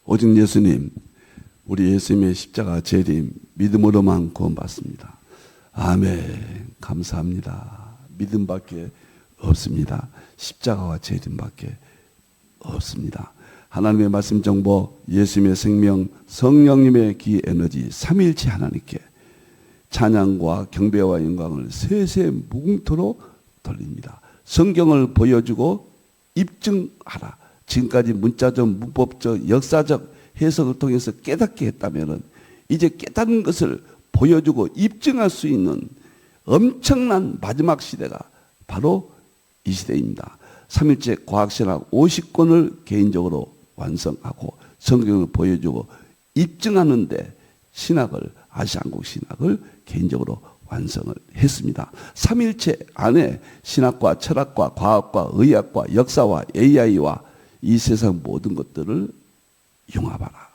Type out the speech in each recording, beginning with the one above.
오직 예수님, 우리 예수님의 십자가 재림 믿음으로만 구원받습니다. 아멘. 감사합니다. 믿음밖에 없습니다. 십자가와 재림밖에 없습니다. 하나님의 말씀 정보, 예수님의 생명, 성령님의 기 에너지, 삼위일체 하나님께 찬양과 경배와 영광을 세세 무궁토로 돌립니다. 성경을 보여주고 입증하라. 지금까지 문자적, 문법적, 역사적 해석을 통해서 깨닫게 했다면 이제 깨닫는 것을 보여주고 입증할 수 있는 엄청난 마지막 시대가 바로 이 시대입니다. 3일째 과학신학 50권을 개인적으로 완성하고 성경을 보여주고 입증하는데 신학을, 아시아한국 신학을 개인적으로 완성을 했습니다. 3일체 안에 신학과 철학과 과학과 의학과 역사와 AI와 이 세상 모든 것들을 융합하라.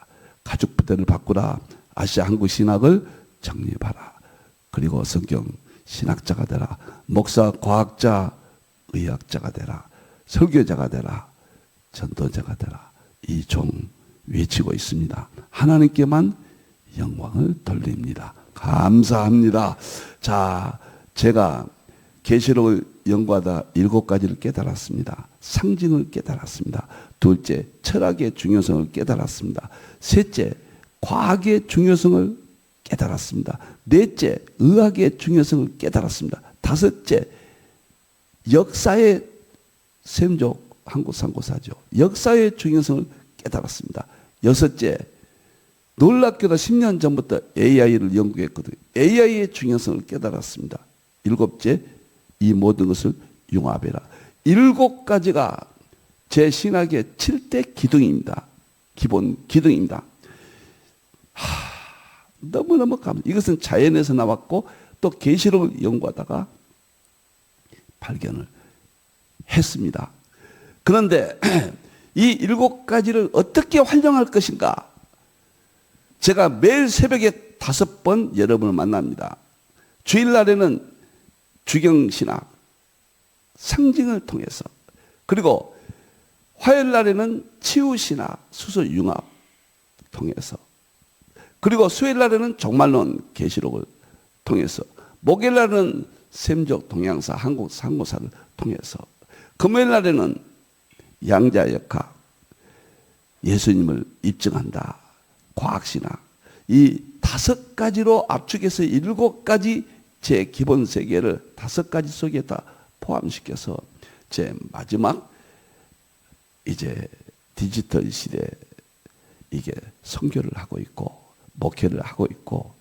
가족 부대를 바꾸라. 아시아 한국 신학을 정립하라. 그리고 성경 신학자가 되라. 목사, 과학자, 의학자가 되라. 설교자가 되라. 전도자가 되라. 이 종 외치고 있습니다. 하나님께만 영광을 돌립니다. 감사합니다. 자, 제가 계시록을 연구하다 7가지를 깨달았습니다. 상징을 깨달았습니다. 둘째, 철학의 중요성을 깨달았습니다. 셋째, 과학의 중요성을 깨달았습니다. 넷째, 의학의 중요성을 깨달았습니다. 다섯째, 역사의 셈족 한국 상고사죠. 역사의 중요성을 깨달았습니다. 여섯째, 놀랍게도 10년 전부터 AI를 연구했거든요. AI의 중요성을 깨달았습니다. 일곱째, 이 모든 것을 융합해라. 7가지가 제 신학의 7대 기둥입니다. 기본 기둥입니다. 너무너무 이것은 자연에서 나왔고 또 계시록을 연구하다가 발견을 했습니다. 그런데 이 7가지를 어떻게 활용할 것인가? 제가 매일 새벽에 5번 여러분을 만납니다. 주일날에는 주경신학, 상징을 통해서, 그리고 화요일날에는 치유신학, 수소융합 통해서, 그리고 수요일날에는 종말론 계시록을 통해서, 목요일날에는 셈족 동양사, 한국 상고사를 통해서, 금요일날에는 양자역학, 예수님을 입증한다, 과학신학, 이 5가지로 압축해서 7가지 제 기본 세계를 5가지 속에 다 포함시켜서 제 마지막 이제 디지털 시대 이게 선교를 하고 있고 목회를 하고 있고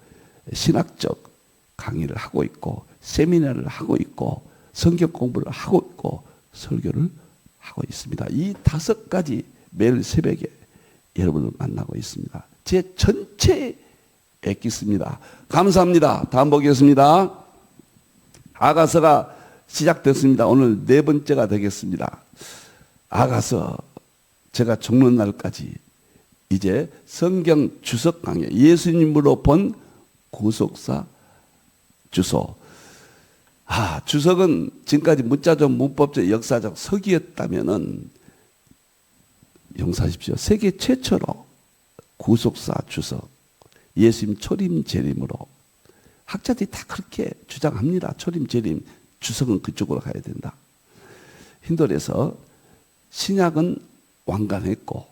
신학적 강의를 하고 있고 세미나를 하고 있고 성경 공부를 하고 있고 설교를 하고 있습니다. 이 5가지 매일 새벽에 여러분을 만나고 있습니다. 제 전체에 애기습니다. 감사합니다. 다음 보겠습니다. 아가서가 시작됐습니다. 오늘 4번째가 되겠습니다. 아가서 제가 죽는 날까지 이제 성경 주석 강의, 예수님으로 본 구속사 주소. 주석은 지금까지 문자적, 문법적, 역사적 서기였다면은 용서하십시오. 세계 최초로 구속사 주석, 예수님 초림 재림으로 학자들이 다 그렇게 주장합니다. 초림 재림 주석은 그쪽으로 가야 된다. 힌두에서 신약은 완간했고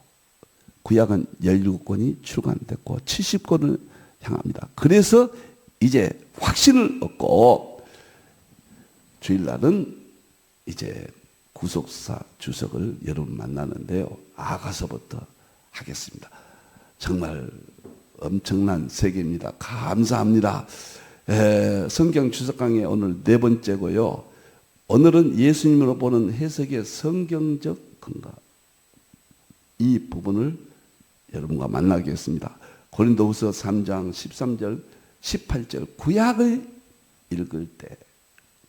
구약은 17권이 출간됐고 70권을 향합니다. 그래서 이제 확신을 얻고 주일날은 이제 구속사 주석을 여러분 만나는데요. 아가서부터 하겠습니다. 정말 엄청난 세계입니다. 감사합니다. 성경 주석 강의 오늘 4번째고요. 오늘은 예수님으로 보는 해석의 성경적 근거, 이 부분을 여러분과 만나겠습니다. 고린도후서 3장 13절 18절 구약을 읽을 때,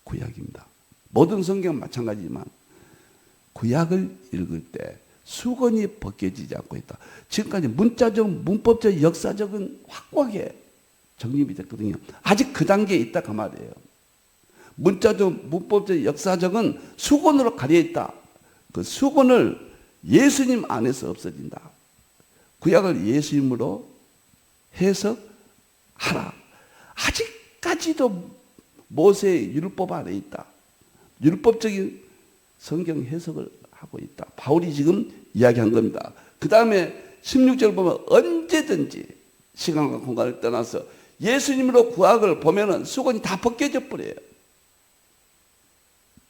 구약입니다. 모든 성경은 마찬가지지만 구약을 읽을 때 수건이 벗겨지지 않고 있다. 지금까지 문자적, 문법적, 역사적은 확고하게 정립이 됐거든요. 아직 그 단계에 있다 그 말이에요. 문자적, 문법적, 역사적은 수건으로 가려 있다. 그 수건을 예수님 안에서 없어진다. 구약을 예수님으로 해석하라. 아직까지도 모세의 율법 안에 있다. 율법적인 성경 해석을 하고 있다. 바울이 지금 이야기한 겁니다. 그 다음에 16절 보면 언제든지 시간과 공간을 떠나서 예수님으로 구약을 보면은 수건이 다 벗겨져 버려요.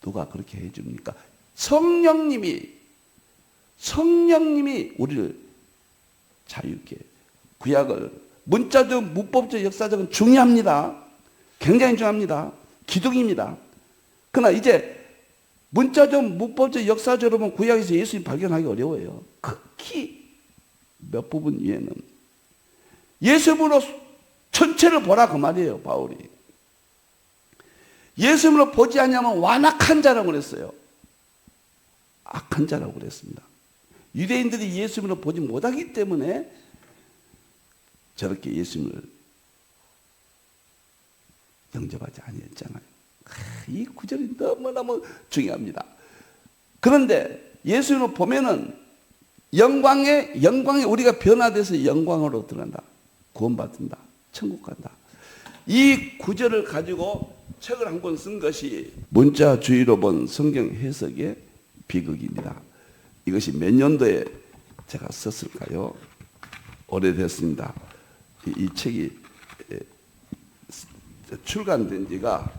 누가 그렇게 해줍니까? 성령님이 우리를 자유케. 구약을 문자적, 문법적, 역사적은 중요합니다. 굉장히 중요합니다. 기둥입니다. 그러나 이제 문자적, 문법적, 역사적으로 보면 구약에서 예수님 발견하기 어려워요. 극히 몇 부분 이외에는 예수님으로 전체를 보라 그 말이에요. 바울이 예수님으로 보지 않냐면 완악한 자라고 그랬어요. 악한 자라고 그랬습니다. 유대인들이 예수님으로 보지 못하기 때문에 저렇게 예수님을 영접하지 아니했잖아요. 이 구절이 너무너무 중요합니다. 그런데 예수님을 보면은 영광에 우리가 변화돼서 영광으로 들어간다. 구원받는다. 천국 간다. 이 구절을 가지고 책을 한 권 쓴 것이 문자주의로 본 성경 해석의 비극입니다. 이것이 몇 년도에 제가 썼을까요? 오래됐습니다. 이 책이 출간된 지가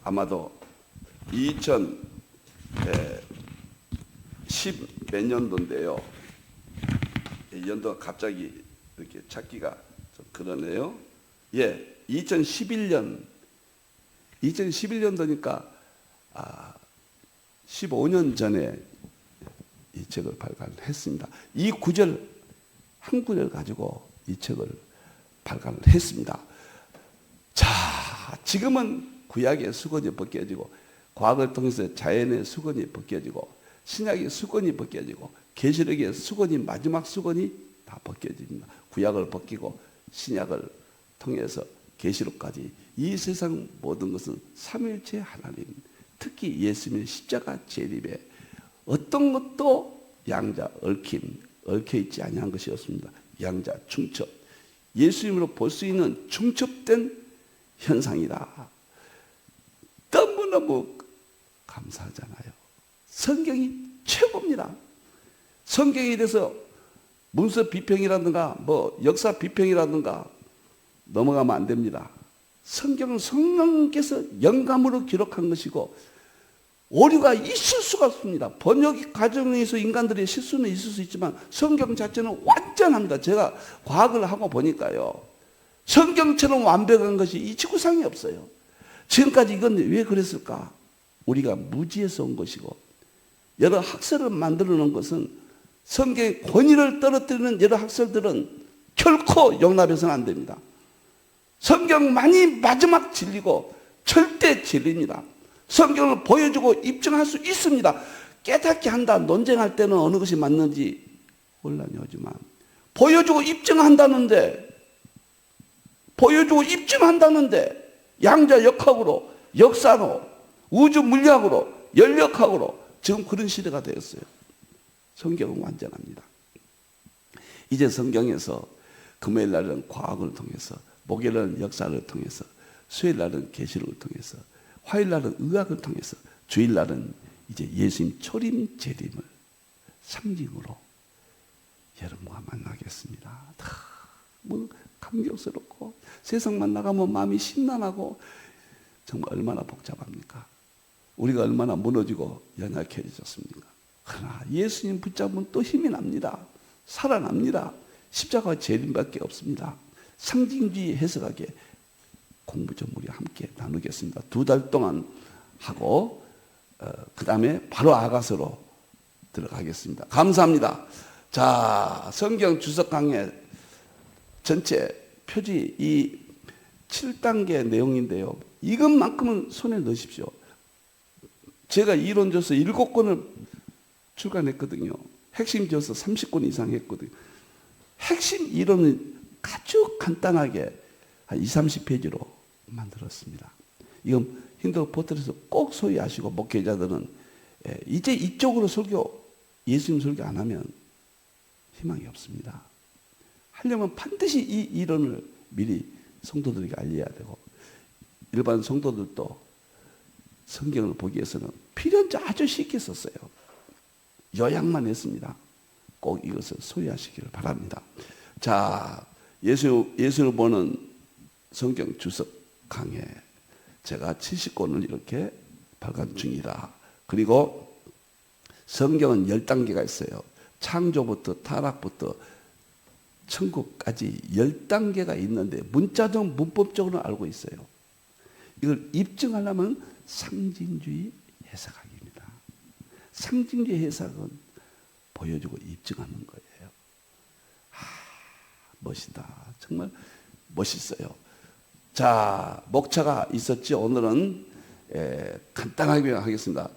아마도 2010 몇 년도인데요. 이 연도가 갑자기 이렇게 찾기가 좀 그러네요. 예, 2011년도니까 15년 전에 이 책을 발간했습니다. 이 구절 한 구절 가지고 이 책을 발간했습니다. 자, 지금은 구약의 수건이 벗겨지고 과거를 통해서 자연의 수건이 벗겨지고 신약의 수건이 벗겨지고 계시록의 수건이 마지막 수건이 다 벗겨집니다. 구약을 벗기고 신약을 통해서 계시록까지 이 세상 모든 것은 삼위일체 하나님, 특히 예수님의 십자가 재림에 어떤 것도 양자 얽혀 있지 아니한 것이 없습니다. 양자 중첩, 예수님으로 볼 수 있는 중첩된 현상이다. 너무너무 감사하잖아요. 성경이 최고입니다. 성경에 대해서 문서 비평이라든가 역사 비평이라든가 넘어가면 안 됩니다. 성경은 성령께서 영감으로 기록한 것이고 오류가 있을 수가 없습니다. 번역 과정에서 인간들의 실수는 있을 수 있지만 성경 자체는 완전합니다. 제가 과학을 하고 보니까요. 성경처럼 완벽한 것이 이 지구상에 없어요. 지금까지 이건 왜 그랬을까? 우리가 무지에서 온 것이고 여러 학설을 만들어 놓은 것은 성경의 권위를 떨어뜨리는 여러 학설들은 결코 용납해서는 안 됩니다. 성경만이 마지막 진리고 절대 진리입니다. 성경을 보여주고 입증할 수 있습니다. 깨닫게 한다, 논쟁할 때는 어느 것이 맞는지 혼란이 오지만 보여주고 입증한다는데 양자 역학으로, 역사로, 우주 물리학으로, 연력학으로 지금 그런 시대가 되었어요. 성경은 완전합니다. 이제 성경에서 금요일 날은 과학을 통해서, 목요일 날은 역사를 통해서, 수요일 날은 계시록을 통해서, 화요일 날은 의학을 통해서, 주일 날은 이제 예수님 초림 재림을 상징으로 여러분과 만나겠습니다. 뭐 감격스럽고 세상만 나가면 마음이 심란하고 정말 얼마나 복잡합니까? 우리가 얼마나 무너지고 연약해졌습니까? 그러나 예수님 붙잡으면 또 힘이 납니다. 살아납니다. 십자가와 재림밖에 없습니다. 상징주의 해석하게 공부 좀 우리 함께 나누겠습니다. 2달 동안 하고 그 다음에 바로 아가서로 들어가겠습니다. 감사합니다. 자, 성경 주석 강의 전체 표지 이 7단계 내용인데요. 이것만큼은 손에 넣으십시오. 제가 이론져서 7권을 출간했거든요. 핵심 지어서 30권 이상 했거든요. 핵심 이론은 아주 간단하게 한 30페이지로 만들었습니다. 이건 힌두 포털에서 꼭 소유하시고 목회자들은 이제 이쪽으로 예수님 설교 안 하면 희망이 없습니다. 하려면 반드시 이 이론을 미리 성도들에게 알려야 되고, 일반 성도들도 성경을 보기 위해서는 필연자 아주 쉽게 썼어요. 요약만 했습니다. 꼭 이것을 소유하시기를 바랍니다. 자, 예수를 보는 성경 주석 강해, 제가 70권을 이렇게 발간 중이다. 그리고 성경은 10단계가 있어요. 창조부터 타락부터 천국까지 10단계가 있는데 문자적 문법적으로 알고 있어요. 이걸 입증하려면 상징주의 해석학입니다. 상징주의 해석은 보여주고 입증하는 거예요. 멋있다. 정말 멋있어요. 자, 목차가 있었죠. 오늘은 간단하게 하겠습니다.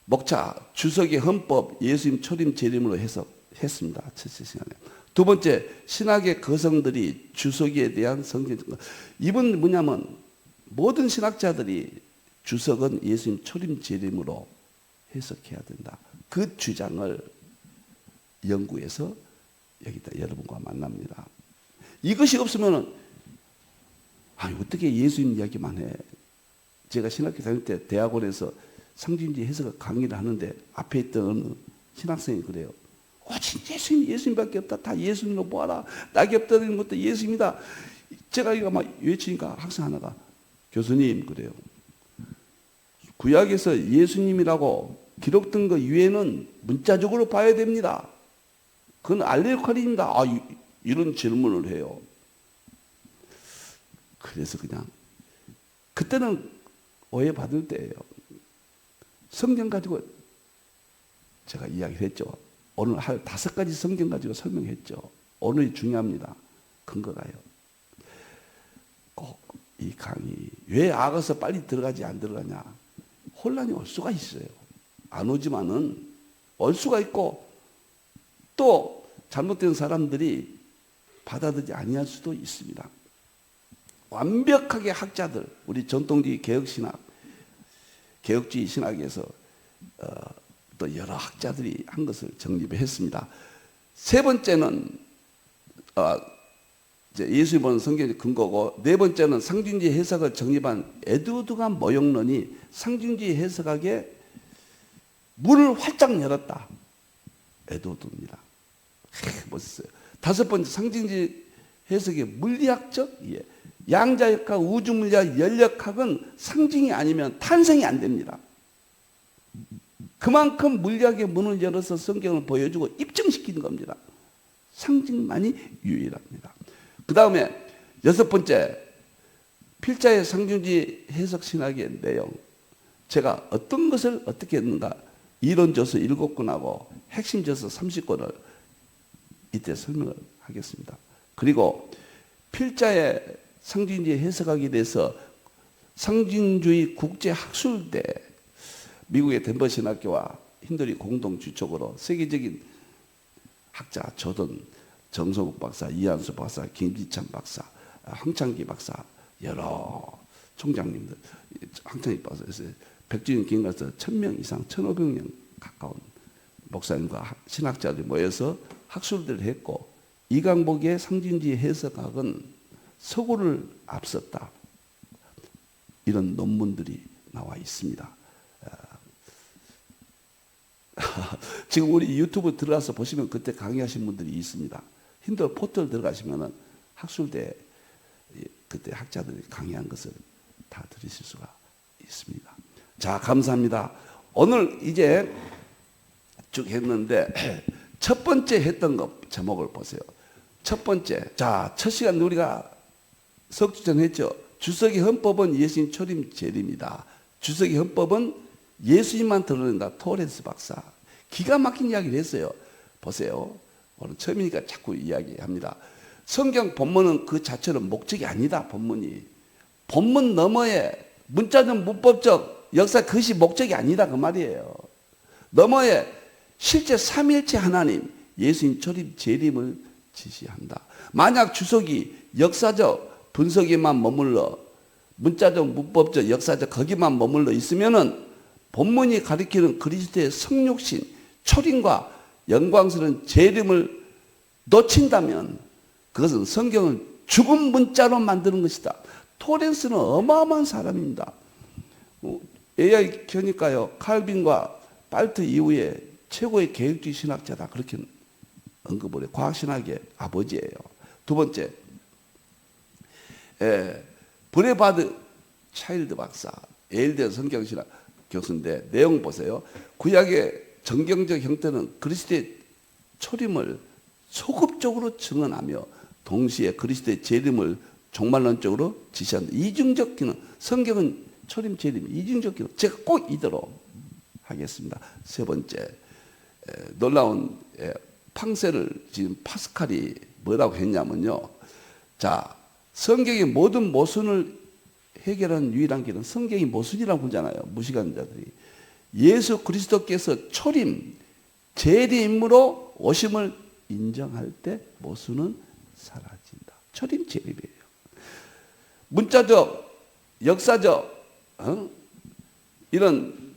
목차, 주석의 헌법, 예수님 초림 재림으로 해석했습니다. 첫째 시간에. 두 번째, 신학의 거성들이 주석에 대한 성경 증거. 이번 뭐냐면 모든 신학자들이 주석은 예수님 초림 재림으로 해석해야 된다. 그 주장을 연구해서 여기다 여러분과 만납니다. 이것이 없으면은 어떻게 예수님 이야기만 해? 제가 신학교 다닐 때 대학원에서 상징주의 해석을 강의를 하는데 앞에 있던 어느 신학생이 그래요. 진짜 예수님밖에 없다. 다 예수님으로 보아라. 낙엽 떨어지는 것도 예수님이다. 제가 이거 막 외치니까 학생 하나가, 교수님 그래요. 구약에서 예수님이라고 기록된 것 이외에는 문자적으로 봐야 됩니다. 그건 알레고리입니다. 이런 질문을 해요. 그래서 그냥 그때는 오해받을 때예요. 성경 가지고 제가 이야기를 했죠. 오늘 할 5가지 성경 가지고 설명했죠. 오늘이 중요합니다. 근거가요. 꼭 이 강의 왜 악어서 빨리 들어가지 안 들어가냐, 혼란이 올 수가 있어요. 안 오지만은 올 수가 있고, 또 잘못된 사람들이 받아들이지 아니할 수도 있습니다. 완벽하게 학자들, 우리 전통주의 개혁신학, 개혁주의 신학에서 또 여러 학자들이 한 것을 정립했습니다. 세 번째는 이제 예수님 보는 성경의 근거고, 네 번째는 상징주의 해석을 정립한 에드워드가 모형론이 상징주의 해석학에 문을 활짝 열었다. 에드워드입니다. 멋있어요. 다섯 번째, 상징주의 해석의 물리학적 이해. 양자역학, 우주물리학, 연력학은 상징이 아니면 탄생이 안 됩니다. 그만큼 물리학의 문을 열어서 성경을 보여주고 입증시키는 겁니다. 상징만이 유일합니다. 그 다음에 여섯 번째, 필자의 상징주의 해석 신학의 내용. 제가 어떤 것을 어떻게 했는가, 이론 저서 7권하고 핵심 저서 30권을 이때 설명을 하겠습니다. 그리고 필자의 상징주의 해석학에 대해서 상징주의 국제학술대, 미국의 덴버 신학교와 힌들이 공동 주축으로 세계적인 학자, 조던, 정성욱 박사, 이한수 박사, 김지찬 박사, 황창기 박사, 여러 총장님들, 황창기 박사에서 백주인 김가서 1000명 이상, 1500명 가까운 목사님과 신학자들이 모여서 학술들을 했고, 이강복의 상징주의 해석학은 서구를 앞섰다. 이런 논문들이 나와 있습니다. 지금 우리 유튜브 들어가서 보시면 그때 강의하신 분들이 있습니다. 힌두 포털 들어가시면은 학술대 그때 학자들이 강의한 것을 다 들으실 수가 있습니다. 자, 감사합니다. 오늘 이제 쭉 했는데 첫 번째 했던 것 제목을 보세요. 첫 번째, 자, 첫 시간 우리가 석주전 했죠. 주석의 헌법은 예수님 초림 재림이다. 주석의 헌법은 예수님만 드러낸다. 토렌스 박사. 기가 막힌 이야기를 했어요. 보세요. 오늘 처음이니까 자꾸 이야기합니다. 성경 본문은 그 자체로 목적이 아니다. 본문이. 본문 너머에 문자적 문법적 역사, 그것이 목적이 아니다. 그 말이에요. 너머에 실제 삼위일체 하나님, 예수님 초림 재림을 지시한다. 만약 주석이 역사적 분석에만 머물러, 문자적 문법적 역사적 거기만 머물러 있으면은 본문이 가리키는 그리스도의 성육신, 초림과 영광스러운 재림을 놓친다면 그것은 성경을 죽은 문자로 만드는 것이다. 토렌스는 어마어마한 사람입니다. AI 켜니까요, 칼빈과 발트 이후에 최고의 계획주의 신학자다. 그렇게 언급을 해요. 과학신학의 아버지예요. 두 번째, 브레바드 차일드 박사, 예일대 성경신학 교수인데 내용 보세요. 구약의 정경적 형태는 그리스도의 초림을 소급적으로 증언하며 동시에 그리스도의 재림을 종말론적으로 지시한다. 이중적 기능, 성경은 초림 재림 이중적 기능. 제가 꼭 이대로 하겠습니다. 세 번째, 놀라운 팡세를 지금 파스칼이 뭐라고 했냐면요. 자, 성경의 모든 모순을 해결하는 유일한 길은 성경이 모순이라고 보잖아요. 무시간자들이. 예수 그리스도께서 초림, 재림으로 오심을 인정할 때 모순은 사라진다. 초림, 재림이에요. 문자적, 역사적, 이런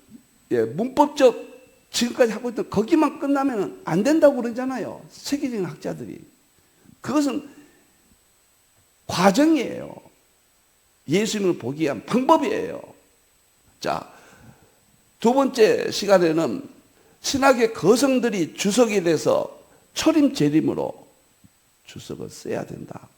문법적 지금까지 하고 있던 거기만 끝나면 안 된다고 그러잖아요. 세계적인 학자들이. 그것은 과정이에요. 예수님을 보기 위한 방법이에요. 자, 두 번째 시간에는 신학의 거성들이 주석이 돼서 초림 재림으로 주석을 써야 된다.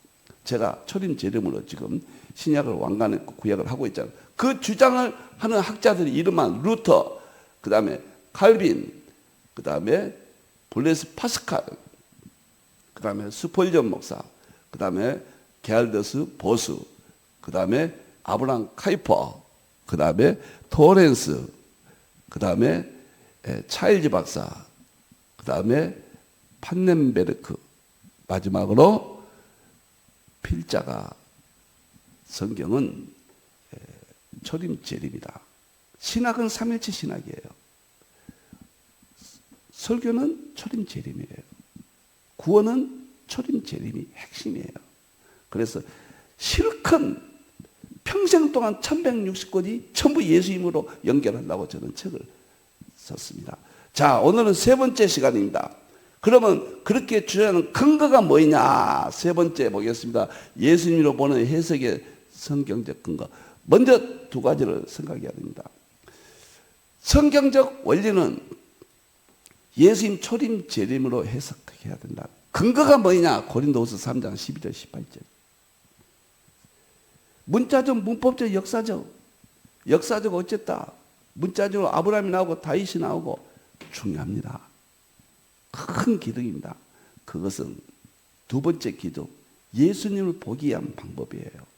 제가 초림 재림으로 지금 신약을 완간했고 구약을 하고 있잖아요. 그 주장을 하는 학자들이 이름한 루터, 그 다음에 칼빈, 그 다음에 블레스 파스칼, 그 다음에 스폴전 목사, 그 다음에 게알더스 보수, 그 다음에 아브람 카이퍼, 그 다음에 토렌스, 그 다음에 차일즈 박사, 그 다음에 판넨베르크, 마지막으로 필자가 성경은 초림 재림이다. 신학은 삼일체 신학이에요. 설교는 초림 재림이에요. 구원은 초림 재림이 핵심이에요. 그래서 실컷 평생 동안 1160권이 전부 예수님으로 연결한다고 저는 책을 썼습니다. 자, 오늘은 세 번째 시간입니다. 그러면 그렇게 주장하는 근거가 뭐냐? 세 번째 보겠습니다. 예수님으로 보는 해석의 성경적 근거. 먼저 두 가지를 생각해야 됩니다. 성경적 원리는 예수님 초림 재림으로 해석해야 된다. 근거가 뭐냐? 고린도후서 3장 12절 18절. 문자적, 문법적, 역사적 어쨌다. 문자적으로 아브라함이 나오고 다윗이 나오고 중요합니다. 큰 기둥입니다. 그것은 두 번째 기둥, 예수님을 보기 위한 방법이에요.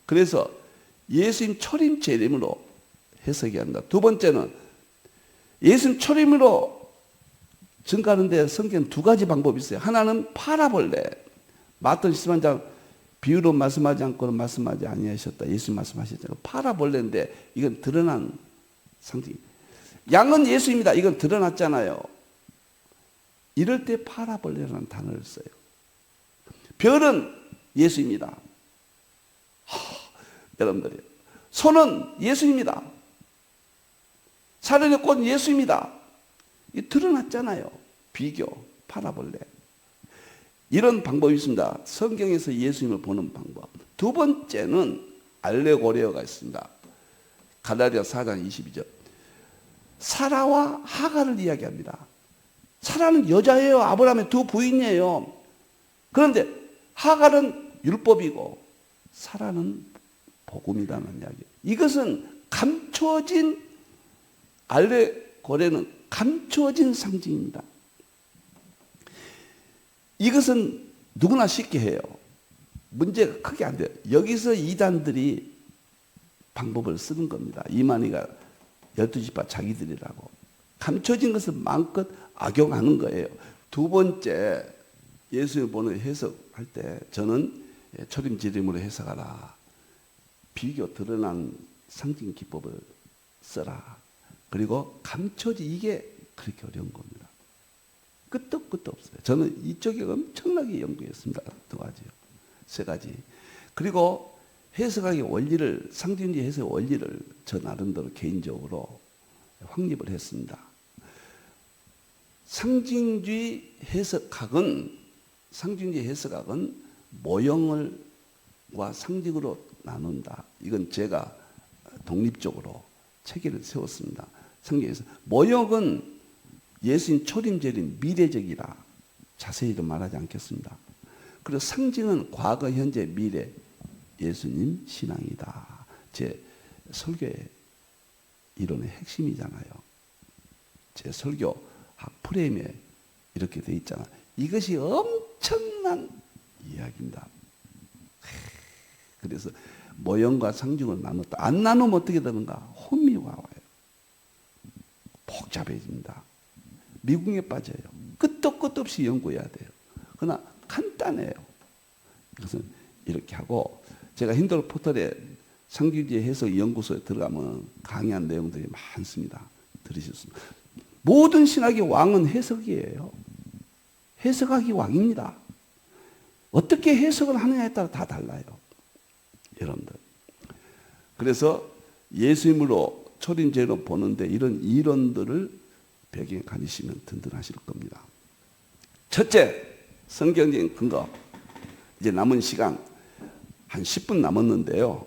그래서 예수님 초림 재림으로 해석해야 한다. 두 번째는 예수님 초림으로 증가하는데 성경 두 가지 방법이 있어요. 하나는 파라볼레. 마태복음 13장 비유로 말씀하지 않고는 말씀하지 아니하셨다. 예수님 말씀하셨잖아요. 파라볼레인데 이건 드러난 상징. 양은 예수입니다. 이건 드러났잖아요. 이럴 때 파라볼레라는 단어를 써요. 별은 예수입니다. 여러분들이 소는 예수입니다. 사련의 꽃은 예수입니다. 이 드러났잖아요. 비교, 파라볼레. 이런 방법이 있습니다. 성경에서 예수님을 보는 방법. 두 번째는 알레고리아가 있습니다. 갈라디아 4장 22절. 사라와 하갈을 이야기합니다. 사라는 여자예요. 아브라함의 두 부인이에요. 그런데 하갈은 율법이고 사라는 복음이라는 이야기. 이것은 감춰진 알레고레는 감춰진 상징입니다. 이것은 누구나 쉽게 해요. 문제가 크게 안 돼요. 여기서 이단들이 방법을 쓰는 겁니다. 이만희가 12지파 자기들이라고. 감춰진 것을 마음껏 악용하는 거예요. 두 번째, 예수를 보는 해석할 때 저는 초림 재림으로 해석하라. 비교 드러난 상징 기법을 써라. 그리고 감춰지 이게 그렇게 어려운 겁니다. 끝도 없어요. 저는 이쪽에 엄청나게 연구했습니다. 두 가지요. 세 가지. 그리고 해석학의 원리를, 상징주의 해석의 원리를 저 나름대로 개인적으로 확립을 했습니다. 상징주의 해석학은 상징주의 해석학은 모형과 상징으로 나눈다. 이건 제가 독립적으로 체계를 세웠습니다. 성경에서 모형은 예수님 초림, 재림, 미래적이라 자세히도 말하지 않겠습니다. 그리고 상징은 과거, 현재, 미래 예수님 신앙이다. 제 설교의 이론의 핵심이잖아요. 제 설교학 프레임에 이렇게 돼 있잖아요. 이것이 엄청난 이야기입니다. 그래서 모형과 상징을 나눴다. 안 나누면 어떻게 되는가? 혼미가 와요. 복잡해집니다. 미궁에 빠져요. 끝도 끝 없이 연구해야 돼요. 그러나 간단해요. 그것은 이렇게 하고, 제가 힌들러 포털에 상징주의 해석 연구소에 들어가면 강의한 내용들이 많습니다. 들으셨습니다. 모든 신학의 왕은 해석이에요. 해석학이 왕입니다. 어떻게 해석을 하느냐에 따라 다 달라요. 여러분들. 그래서 예수님으로 초림제로 보는데 이런 이론들을 배경에 가지시면 든든하실 겁니다. 첫째, 성경적인 근거. 이제 남은 시간 한 10분 남았는데요.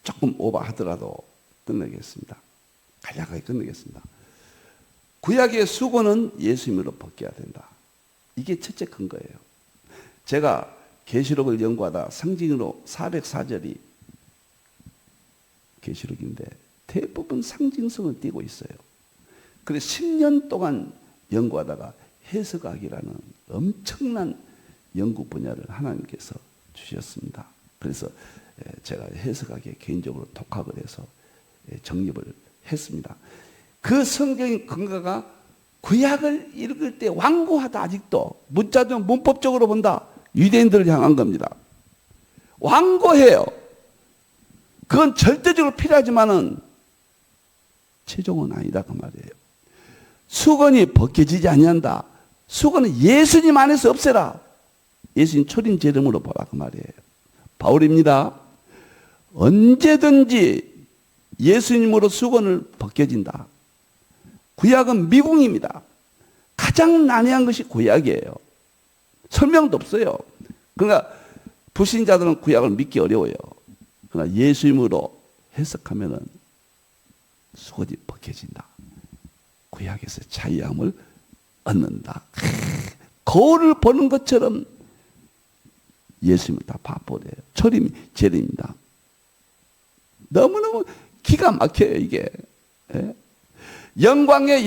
조금 오버하더라도 끝내겠습니다. 간략하게 끝내겠습니다. 구약의 수고는 예수님으로 벗겨야 된다. 이게 첫째 근거예요. 제가 계시록을 연구하다 상징으로 404절이 계시록인데 대부분 상징성을 띠고 있어요. 그래서 10년 동안 연구하다가 해석학이라는 엄청난 연구 분야를 하나님께서 주셨습니다. 그래서 제가 해석학에 개인적으로 독학을 해서 정립을 했습니다. 그 성경의 근거가 구약을 읽을 때 완고하다. 아직도 문자적 문법적으로 본다. 유대인들을 향한 겁니다. 완고해요. 그건 절대적으로 필요하지만은 최종은 아니다 그 말이에요. 수건이 벗겨지지 아니한다. 수건은 예수님 안에서 없애라. 예수님 초림 제름으로 보라 그 말이에요. 바울입니다. 언제든지 예수님으로 수건을 벗겨진다. 구약은 미궁입니다. 가장 난해한 것이 구약이에요. 설명도 없어요. 그러니까 불신자들은 구약을 믿기 어려워요. 그러나 예수님으로 해석하면은 수건이 벗겨진다. 구약에서 자유함을 얻는다. 거울을 보는 것처럼 예수님을 다 봐버려요. 초림, 재림입니다. 너무너무 기가 막혀요, 이게. 예? 영광에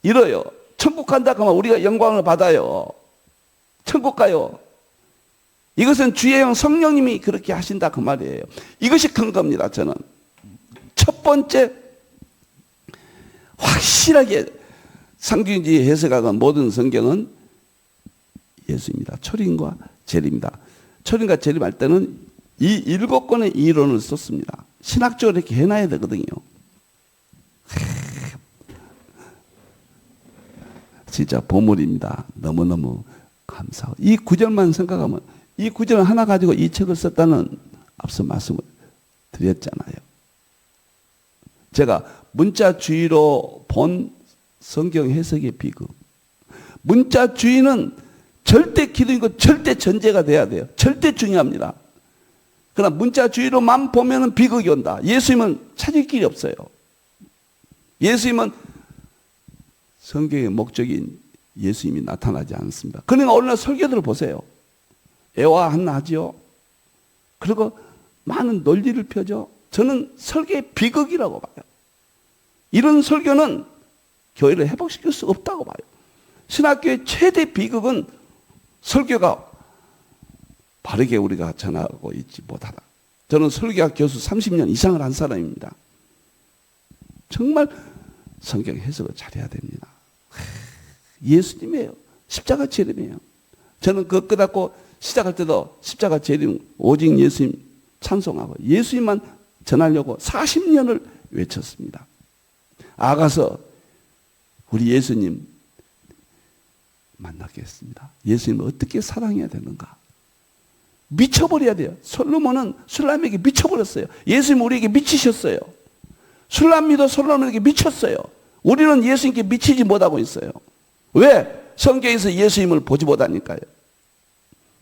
이뤄요. 천국 간다 하면 우리가 영광을 받아요. 천국 가요. 이것은 주의 영 성령님이 그렇게 하신다 그 말이에요. 이것이 큰 겁니다. 저는 첫 번째 확실하게 상징주의 해석학은 모든 성경은 예수입니다. 초림과 재림입니다. 초림과 재림할 때는 이 7권의 이론을 썼습니다. 신학적으로 이렇게 해놔야 되거든요. 진짜 보물입니다. 너무너무 감사하고. 이 구절만 생각하면, 이 구절 하나 가지고 이 책을 썼다는 앞서 말씀을 드렸잖아요. 제가 문자주의로 본 성경 해석의 비극. 문자주의는 절대 기둥이고 절대 전제가 돼야 돼요. 절대 중요합니다. 그러나 문자주의로만 보면 비극이 온다. 예수님은 찾을 길이 없어요. 예수님은 성경의 목적인 예수님이 나타나지 않습니다. 그러니까 오늘날 설교들을 보세요. 애화한나하지요. 그리고 많은 논리를 펴죠. 저는 설교의 비극이라고 봐요. 이런 설교는 교회를 회복시킬 수 없다고 봐요. 신학교의 최대 비극은 설교가 바르게 우리가 전하고 있지 못하다. 저는 설교학 교수 30년 이상을 한 사람입니다. 정말 성경 해석을 잘해야 됩니다. 예수님이에요. 십자가 재림이에요. 저는 그거 끝났고 시작할 때도 십자가 재림, 오직 예수님 찬송하고 예수님만 전하려고 40년을 외쳤습니다. 아가서 우리 예수님 만나겠습니다. 예수님을 어떻게 사랑해야 되는가? 미쳐버려야 돼요. 솔로몬은 술람에게 미쳐버렸어요. 예수님 우리에게 미치셨어요. 술람미도 솔로몬에게 미쳤어요. 우리는 예수님께 미치지 못하고 있어요. 왜? 성경에서 예수님을 보지 못하니까요.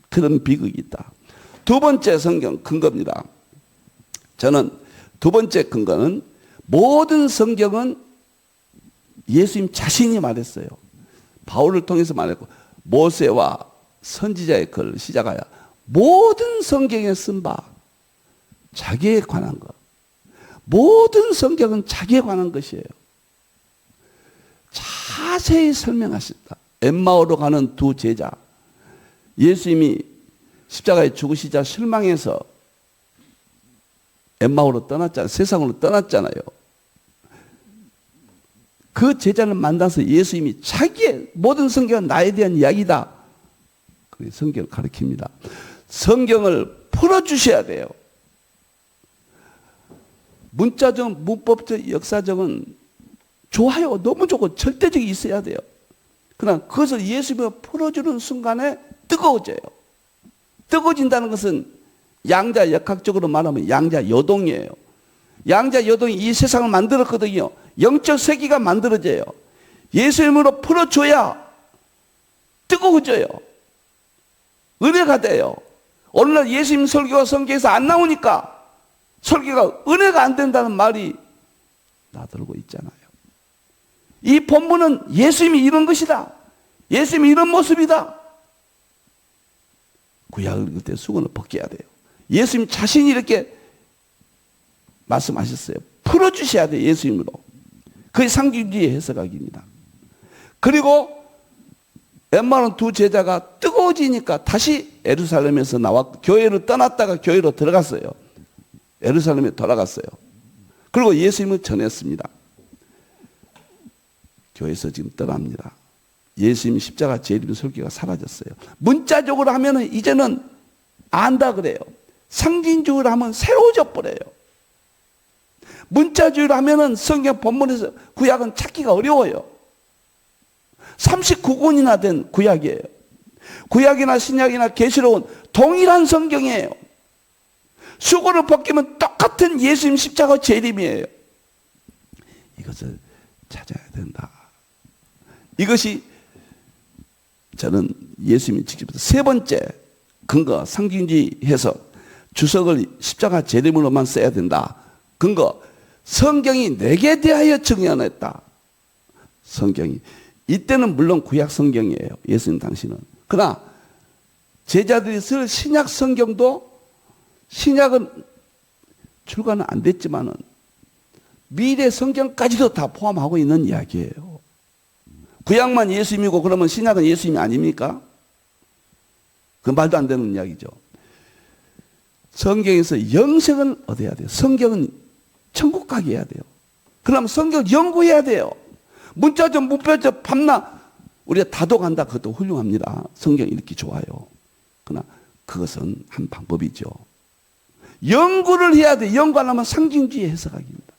그런 비극이 있다. 두 번째 성경 근거입니다. 저는 두 번째 근거는 모든 성경은 예수님 자신이 말했어요. 바울을 통해서 말했고 모세와 선지자의 글을 시작하여 모든 성경에 쓴 바 자기에 관한 것. 모든 성경은 자기에 관한 것이에요. 자세히 설명하셨다. 엠마오로 가는 두 제자. 예수님이 십자가에 죽으시자 실망해서 엠마오로 떠났잖아요. 세상으로 떠났잖아요. 그 제자를 만나서 예수님이 자기의 모든 성경은 나에 대한 이야기다. 그 성경을 가르칩니다. 성경을 풀어주셔야 돼요. 문자적, 문법적, 역사적은 좋아요. 너무 좋고 절대적이 있어야 돼요. 그러나 그것을 예수님이 풀어주는 순간에 뜨거워져요. 뜨거워진다는 것은 양자 역학적으로 말하면 양자 여동이에요. 양자 여동이 이 세상을 만들었거든요. 영적 세계가 만들어져요. 예수님으로 풀어줘야 뜨거워져요. 은혜가 돼요. 오늘날 예수님 설교가 성경에서 안 나오니까 설교가 은혜가 안 된다는 말이 나들고 있잖아요. 이 본문은 예수님이 이런 것이다. 예수님이 이런 모습이다. 구약을 그때 수건을 벗겨야 돼요. 예수님 자신이 이렇게 말씀하셨어요. 풀어주셔야 돼요. 예수님으로. 그게 상징주의 해석학입니다. 그리고 엠마오는 두 제자가 뜨거워지니까 다시 예루살렘에서 나와 교회를 떠났다가 교회로 들어갔어요. 예루살렘에 돌아갔어요. 그리고 예수님을 전했습니다. 교회에서 지금 떠납니다. 예수님 십자가 재림 설교가 사라졌어요. 문자적으로 하면은 이제는 안다 그래요. 상징적으로 하면 새로워져 버려요. 문자적으로 하면은 성경 본문에서 구약은 찾기가 어려워요. 39권이나 된 구약이에요. 구약이나 신약이나 계시록은 동일한 성경이에요. 수고를 벗기면 똑같은 예수님 십자가 재림이에요. 이것을 찾아야 된다. 이것이 저는 예수님이 직접 세 번째 근거 상징주의 해석 주석을 십자가 재림으로만 써야 된다. 근거 성경이 내게 대하여 증언했다. 성경이 이때는 물론 구약 성경이에요. 예수님 당시는. 그러나 제자들이 쓸 신약 성경도 신약은 출간은 안 됐지만은 미래 성경까지도 다 포함하고 있는 이야기예요. 구약만 예수님이고 그러면 신약은 예수님이 아닙니까? 그 말도 안 되는 이야기죠. 성경에서 영생을 얻어야 돼요. 성경은 천국 가게 해야 돼요. 그럼 성경을 연구해야 돼요. 문자적, 문법적, 밤낮 우리가 다독한다. 그것도 훌륭합니다. 성경이 이렇게 좋아요. 그러나 그것은 한 방법이죠. 연구를 해야 돼요. 연구 안 하면 상징주의 해석학입니다.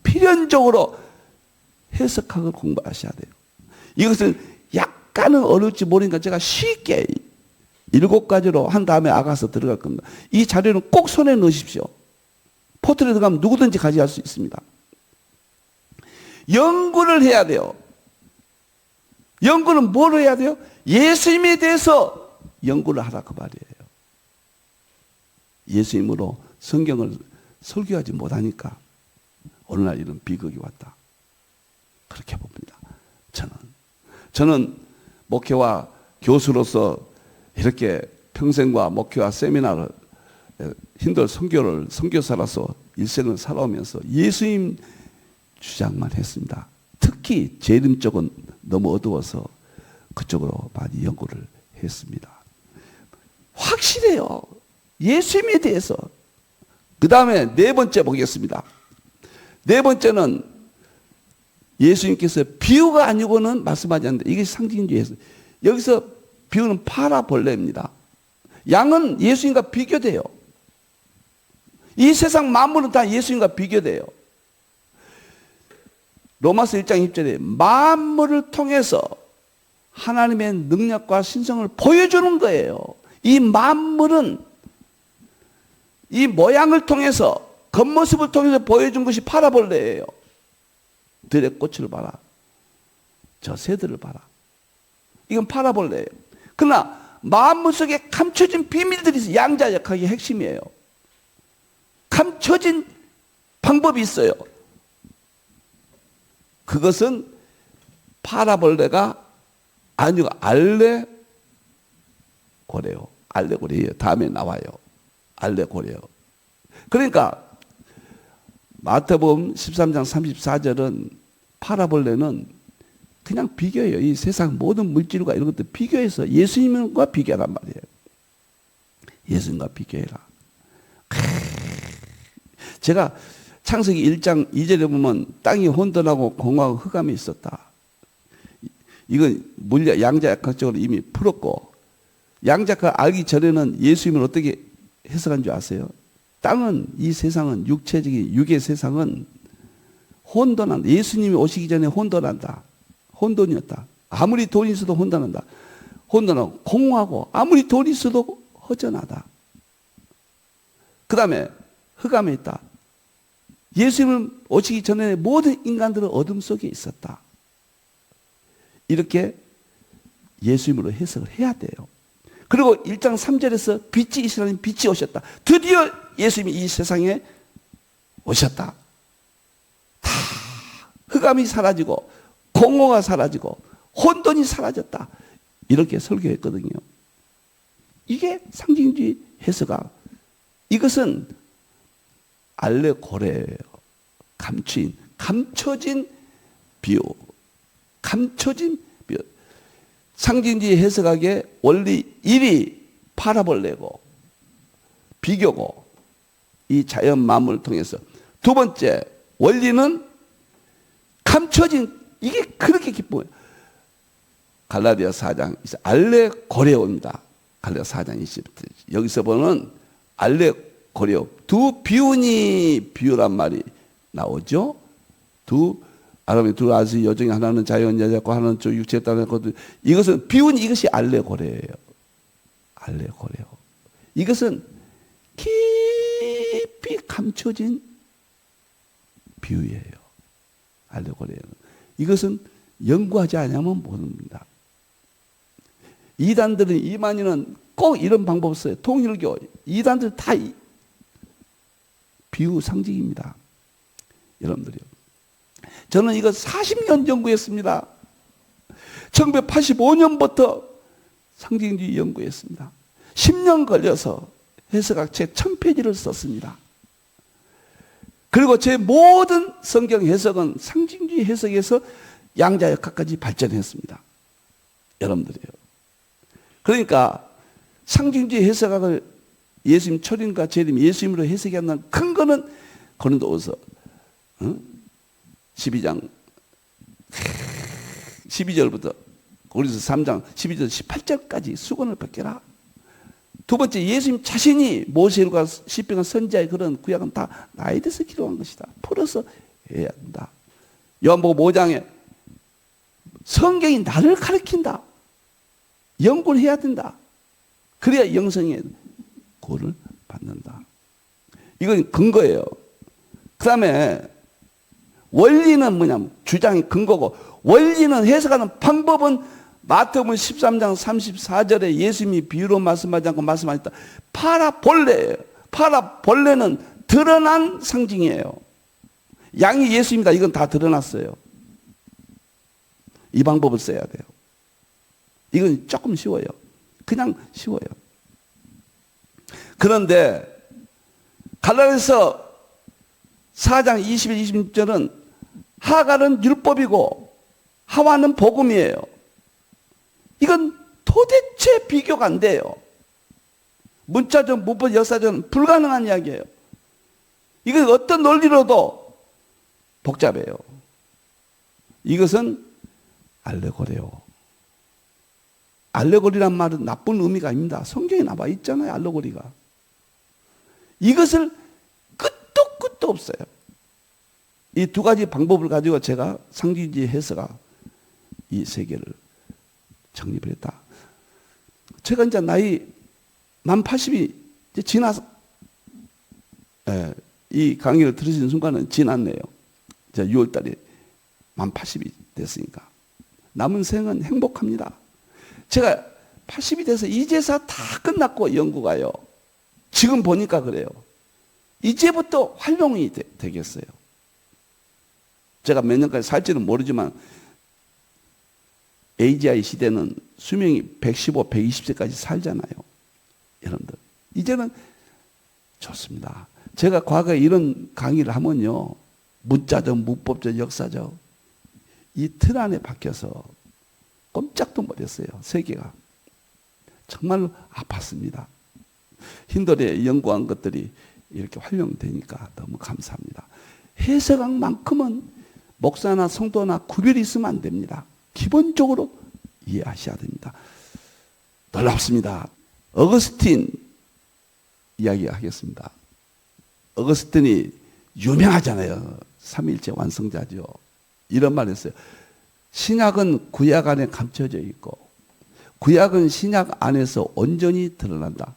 필연적으로 해석학을 공부하셔야 돼요. 이것은 약간은 어려울지 모르니까 제가 쉽게 7가지로 한 다음에 아가서 들어갈 겁니다. 이 자료는 꼭 손에 넣으십시오. 포털에 들어가면 누구든지 가져갈 수 있습니다. 연구를 해야 돼요. 연구는 뭘 해야 돼요? 예수님에 대해서 연구를 하라 그 말이에요. 예수님으로 성경을 설교하지 못하니까 오늘날 이런 비극이 왔다. 그렇게 봅니다. 저는 목회와 교수로서 이렇게 평생과 목회와 세미나를 힘들 선교사로서 일생을 살아오면서 예수님 주장만 했습니다. 특히 재림 쪽은 너무 어두워서 그쪽으로 많이 연구를 했습니다. 확실해요. 예수님에 대해서. 그 다음에 네 번째 보겠습니다. 네 번째는 예수님께서 비유가 아니고는 말씀하지 않는다. 이게 상징주의에서. 여기서 비유는 파라볼레입니다. 양은 예수님과 비교돼요. 이 세상 만물은 다 예수님과 비교돼요. 로마서 1장 1절에 만물을 통해서 하나님의 능력과 신성을 보여주는 거예요. 이 만물은 이 모양을 통해서 겉모습을 통해서 보여준 것이 파라볼레예요. 들의 꽃을 봐라. 저 새들을 봐라. 이건 파라볼레예요. 그러나 마음속에 감춰진 비밀들이 있어요. 양자역학의 핵심이에요. 감춰진 방법이 있어요. 그것은 파라볼레가 아니고 알레고레요. 알레고레예요. 다음에 나와요. 알레고레요. 그러니까 마태복음 13장 34절은 파라볼레는 그냥 비교해요. 이 세상 모든 물질과 이런 것들 비교해서 예수님과 비교하란 말이에요. 예수님과 비교해라. 제가 창세기 1장 2절에 보면 땅이 혼돈하고 공허하고 흑암이 있었다. 이건 물리 양자역학적으로 이미 풀었고, 양자역학 알기 전에는 예수님을 어떻게 해석한 줄 아세요? 땅은, 이 세상은, 육체적인 육의 세상은 혼돈한다. 예수님이 오시기 전에 혼돈한다. 혼돈이었다. 아무리 돈이 있어도 혼돈한다. 혼돈하고 공허하고 아무리 돈이 있어도 허전하다. 그 다음에 흑암에 있다. 예수님 오시기 전에 모든 인간들은 어둠 속에 있었다. 이렇게 예수님으로 해석을 해야 돼요. 그리고 1장 3절에서 빛이 이스라엘 빛이 오셨다. 드디어 예수님이 이 세상에 오셨다. 다 흑암이 사라지고 공허가 사라지고 혼돈이 사라졌다. 이렇게 설교했거든요. 이게 상징주의 해석가. 이것은 알레고레예요. 감춰진 비유. 감춰진 비유. 상징주의 해석학의 원리 1이 파라볼레고 비교고 이 자연 만물을 통해서, 두 번째 원리는 감춰진, 이게 그렇게 기뻐요. 갈라디아 4장 알레고레오입니다. 갈라디아 4장 20절. 여기서 보는 알레고레오, 두 비운이 비유란 말이 나오죠. 아람의 두 아시 여종이 하나는 자연 여자고 하나는 저 육체에 따른 것도, 이것은 비운, 이것이 알레고레예요. 알레고레오. 이것은 깊이 감춰진 비유예요. 알레고레는. 이것은 연구하지 않으면 모릅니다. 이단들은, 이만희는 꼭 이런 방법을 써요. 통일교, 이단들 다 비유 상징입니다. 여러분들이요. 저는 이거 40년 연구했습니다. 1985년부터 상징주의 연구했습니다. 10년 걸려서 해석학 책 1000페이지를 썼습니다. 그리고 제 모든 성경 해석은 상징주의 해석에서 양자역학까지 발전했습니다. 여러분들이요. 그러니까 상징주의 해석학을 예수님 초림과 재림, 예수님으로 해석하는 근거는 고린도후서 12장 12절부터 고린도서 3장 12절 18절까지 수건을 벗겨라. 두 번째, 예수님 자신이 모세일과 시편과 선지자의 그런 구약은 다 나에 대해서 기록한 것이다. 풀어서 해야 된다. 요한복음 5장에 성경이 나를 가르친다. 연구를 해야 된다. 그래야 영성의 구원을 받는다. 이건 근거예요. 그 다음에 원리는 뭐냐면 주장이 근거고, 원리는 해석하는 방법은 마태복음 13장 34절에 예수님이 비유로 말씀하지 않고 말씀하셨다. 파라볼레예요. 파라볼레는 드러난 상징이에요. 양이 예수입니다. 이건 다 드러났어요. 이 방법을 써야 돼요. 이건 조금 쉬워요. 그냥 쉬워요. 그런데 갈라디아서 4장 21, 26절은 하갈은 율법이고 하와는 복음이에요. 이건 도대체 비교가 안 돼요. 문자적, 문법, 역사적은 불가능한 이야기예요. 이건 어떤 논리로도 복잡해요. 이것은 알레고레요. 알레고리란 말은 나쁜 의미가 아닙니다. 성경에 나와 있잖아요, 알레고리가. 이것을 끝도 없어요. 이 두 가지 방법을 가지고 제가 상징주의 해석가 이 세계를 정립을 했다. 제가 이제 나이 만 80이 이제 지나서, 이 강의를 들으신 순간은 지났네요. 이제 6월 달에 만 80이 됐으니까. 남은 생은 행복합니다. 제가 80이 돼서 이제서 다 끝났고 연구가요. 지금 보니까 그래요. 이제부터 활용이 되겠어요. 제가 몇 년까지 살지는 모르지만 AGI 시대는 수명이 115, 120세까지 살잖아요. 여러분들. 이제는 좋습니다. 제가 과거에 이런 강의를 하면요. 문자적, 문법적, 역사적 이 틀 안에 박혀서 꼼짝도 못했어요. 세계가. 정말로 아팠습니다. 힌들에 연구한 것들이 이렇게 활용되니까 너무 감사합니다. 해석학만큼은 목사나 성도나 구별이 있으면 안 됩니다. 기본적으로 이해하셔야 됩니다. 놀랍습니다. 어거스틴 이야기하겠습니다. 어거스틴이 유명하잖아요. 삼위일체 완성자죠. 이런 말 했어요. 신약은 구약 안에 감춰져 있고 구약은 신약 안에서 온전히 드러난다.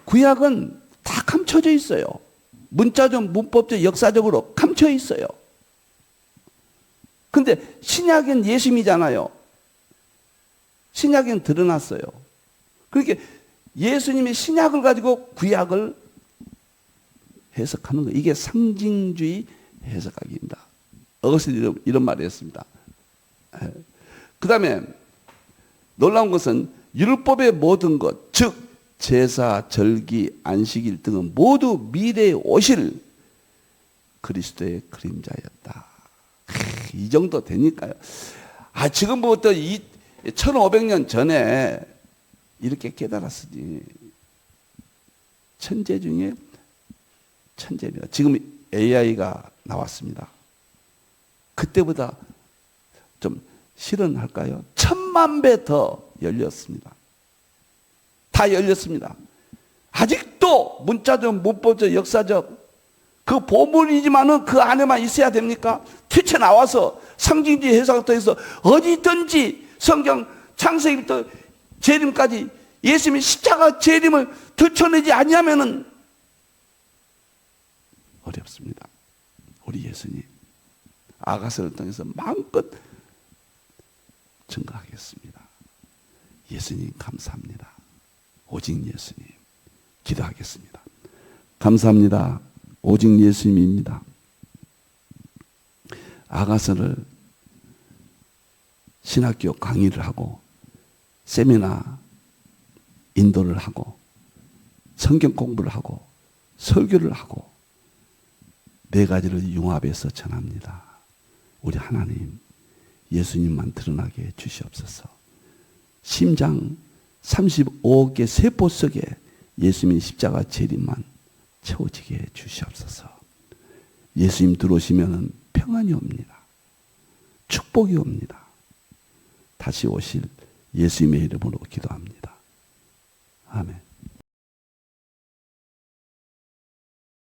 구약은 다 감춰져 있어요. 문자적, 문법적, 역사적으로 감춰 있어요. 근데 신약은 예수님이잖아요. 신약은 드러났어요. 그렇게 예수님의 신약을 가지고 구약을 해석하는 거예요. 이게 상징주의 해석학입니다. 어거스틴이 이런 말을 했습니다. 그 다음에 놀라운 것은 율법의 모든 것, 즉 제사, 절기, 안식일 등은 모두 미래에 오실 그리스도의 그림자였다. 이 정도 되니까요. 지금부터 1500년 전에 이렇게 깨달았으니 천재 중에 천재입니다. 지금 AI가 나왔습니다. 그때보다 좀 실현할까요? 1000만 배 더 열렸습니다. 다 열렸습니다. 아직도 문자적, 문법적, 역사적 그 보물이지만은 그 안에만 있어야 됩니까? 튀쳐나와서 상징주의 해석부터 해서 어디든지 성경 창세기부터 재림까지 예수님의 십자가 재림을 들춰내지 아니하면은 어렵습니다. 우리 예수님 아가서를 통해서 마음껏 증거하겠습니다. 예수님 감사합니다. 오직 예수님 기도하겠습니다. 감사합니다. 오직 예수님입니다. 아가서를 신학교 강의를 하고 세미나 인도를 하고 성경 공부를 하고 설교를 하고 네 가지를 융합해서 전합니다. 우리 하나님 예수님만 드러나게 해 주시옵소서. 심장 35억 개 세포 속에 예수님의 십자가 재림만 채워지게 해 주시옵소서. 예수님 들어오시면 평안이 옵니다. 축복이 옵니다. 다시 오실 예수님의 이름으로 기도합니다. 아멘.